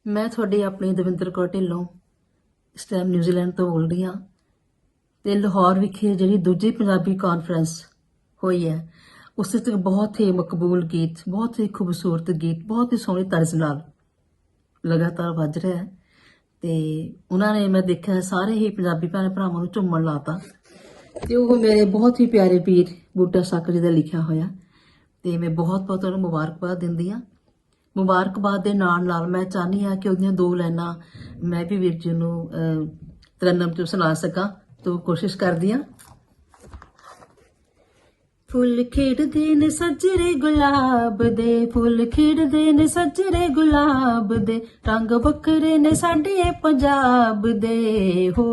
ਮੈਂ ਤੁਹਾਡੀ ਆਪਣੀ ਦਵਿੰਦਰ ਕੌਰ ਢਿੱਲੋਂ ਇਸ ਟਾਈਮ ਨਿਊਜ਼ੀਲੈਂਡ ਤੋਂ ਬੋਲ ਰਹੀ ਹਾਂ ਤੇ ਲਾਹੌਰ ਵਿਖੇ ਜਿਹੜੀ ਦੂਜੀ ਪੰਜਾਬੀ ਕਾਨਫਰੰਸ ਹੋਈ ਹੈ ਉਸ ਵਿੱਚ ਬਹੁਤ ਹੀ ਮਕਬੂਲ ਗੀਤ, ਬਹੁਤ ਹੀ ਖੂਬਸੂਰਤ ਗੀਤ, ਬਹੁਤ ਹੀ ਸੋਹਣੀ ਤਰਜ਼ ਨਾਲ ਲਗਾਤਾਰ ਵੱਜ ਰਿਹਾ ਹੈ ਤੇ ਉਹਨਾਂ ਨੇ, ਮੈਂ ਦੇਖਿਆ ਸਾਰੇ ਹੀ ਪੰਜਾਬੀ ਭੈਣ ਭਰਾਵਾਂ ਨੂੰ ਝੂਮਣ ਲਾਤਾ ਤੇ ਉਹ ਮੇਰੇ ਬਹੁਤ ਹੀ ਪਿਆਰੇ ਵੀਰ ਬੂਟਾ ਸਾਕਰ ਜੀ ਦਾ ਲਿਖਿਆ ਹੋਇਆ ਤੇ ਮੈਂ ਬਹੁਤ ਬਹੁਤ ਉਹਨੂੰ ਮੁਬਾਰਕਬਾਦ ਦਿੰਦੀ ਹਾਂ। ਮੁਬਾਰਕਬਾਦ ਦੇ ਨਾਲ ਮੈਂ ਚਾਹਨੀ ਹਾਂ ਕਿ ਉਹਦੀਆਂ ਦੋ ਲਾਈਨਾਂ ਮੈਂ ਵੀ ਵੀਰ ਜੀ ਨੂੰ ਤਰਨਮ ਚ ਸੁਣਾ ਸਕਾਂ, ਤੋ ਕੋਸ਼ਿਸ਼ ਕਰਦੀ ਹਾਂ। ਫੁੱਲ ਖਿੜਦੇ ਨੇ ਸੱਜਰੇ ਗੁਲਾਬ ਦੇ, ਫੁੱਲ ਖਿੜਦੇ ਨੇ ਸੱਜਰੇ ਗੁਲਾਬ ਦੇ, ਰੰਗ ਵੱਖਰੇ ਨੇ ਸਾਡੇ ਪੰਜਾਬ ਦੇ ਹੋ।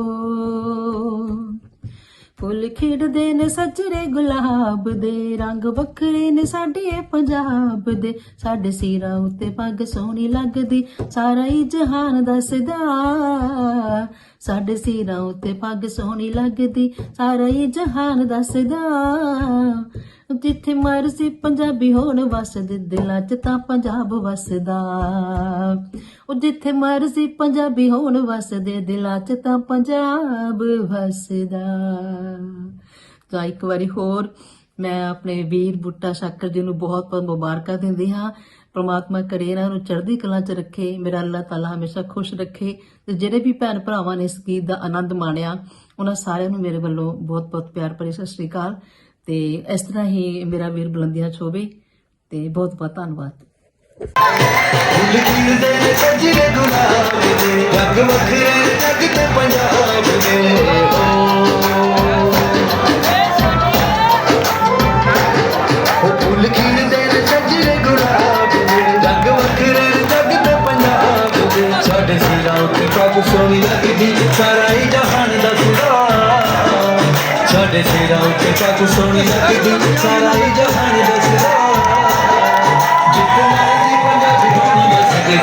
ਫੁੱਲ ਖਿੜਦੇ ਨੇ ਸੱਜਰੇ ਗੁਲਾਬ ਦੇ, ਰੰਗ ਵੱਖਰੇ ਨੇ ਸਾਡੇ ਪੰਜਾਬ ਦੇ, ਸਾਡੇ ਸਿਰਾਂ ਉੱਤੇ ਪੱਗ ਸੋਹਣੀ ਲੱਗਦੀ ਸਾਰਾ ਹੀ ਜਹਾਨ ਦੱਸਦਾ, ਸਾਡੇ ਸਿਰਾਂ ਉੱਤੇ ਪੱਗ ਸੋਹਣੀ ਲੱਗਦੀ ਸਾਰਾ ਹੀ ਜਹਾਨ ਦੱਸਦਾ। ਜਿੱਥੇ ਮਰਜ਼ੀ ਪੰਜਾਬੀ ਹੋਣ ਵਸਦੇ, ਦਿਲਾਂ 'ਚ ਤਾਂ ਪੰਜਾਬ ਵਸਦਾ। ਉਹ ਜਿੱਥੇ ਮਰਜ਼ੀ ਪੰਜਾਬੀ ਹੋਣ ਵਸਦੇ, ਦਿਲਾਂ 'ਚ ਤਾਂ ਪੰਜਾਬ ਵਸਦਾ। ਤਾਂ ਇੱਕ ਵਾਰੀ ਹੋਰ ਮੈਂ ਆਪਣੇ ਵੀਰ ਬੂਟਾ ਸਾਕਰ ਜੀ ਨੂੰ ਬਹੁਤ ਬਹੁਤ ਮੁਬਾਰਕਾਂ ਦਿੰਦੀ ਹਾਂ। ਪ੍ਰਮਾਤਮਾ ਕਰੇ ਇਹਨਾਂ ਨੂੰ ਚੜ੍ਹਦੀ ਕਲਾ 'ਚ ਰੱਖੇ, ਮੇਰਾ ਅੱਲਾਹ ਤਾਲਾ ਹਮੇਸ਼ਾ ਖੁਸ਼ ਰੱਖੇ ਤੇ ਜਿਹੜੇ ਵੀ ਭੈਣ ਭਰਾਵਾਂ ਨੇ ਇਸ ਗੀਤ ਦਾ ਆਨੰਦ ਮਾਣਿਆ ਉਹਨਾਂ ਸਾਰਿਆਂ ਨੂੰ ਮੇਰੇ ਵੱਲੋਂ ਬਹੁਤ ਬਹੁਤ ਪਿਆਰ ਭਰੀ ਸਤਿ ਸ਼੍ਰੀ ਅਕਾਲ। ਤੇ ਇਸ ਤਰ੍ਹਾਂ ਹੀ ਮੇਰਾ ਵੀਰ ਬੁਲੰਦੀਆਂ 'ਚ ਹੋਵੇ ਤੇ ਬਹੁਤ ਬਹੁਤ ਧੰਨਵਾਦ। ਫੁੱਲ ਖਿੜਦੇ ਨੇ ਸੱਜਰੇ ਗੁਲਾਬ ਦੇ, ਰੰਗ ਵੱਖਰੇ ਨੇ ਜੱਗ ਤੇ ਪੰਜਾਬ ਦੇ ਉਹ ਫੁੱਲ ਖਿੜਦੇ ਨੇ ਸੱਜਰੇ ਗੁਲਾਬ ਦੇ, ਰੰਗ ਵੱਖਰੇ ਨੇ ਜੱਗ ਤੇ ਪੰਜਾਬ ਦੇ, ਸਾਡੇ ਸਿਰਾਂ ਉੱਤੇ ਪੱਗ ਸੋਹਣੀ ਲੱਗਦੀ ਸਾਰਾ ਹੀ ਜਹਾਨ ਦੱਸਦਾ, ਸਾਡੇ ਸਿਰਾਂ ਉੱਤੇ ਪੱਗ ਸੋਹਣੀ ਲੱਗਦੀ ਸਾਰਾ ਹੀ ਜਹਾਨ ਦੱਸਦਾ। ਜਿੱਥੇ ਮਰਜ਼ੀ ਪੰਜਾਬੀ ਹੋਣੀ ਵਸਦੇ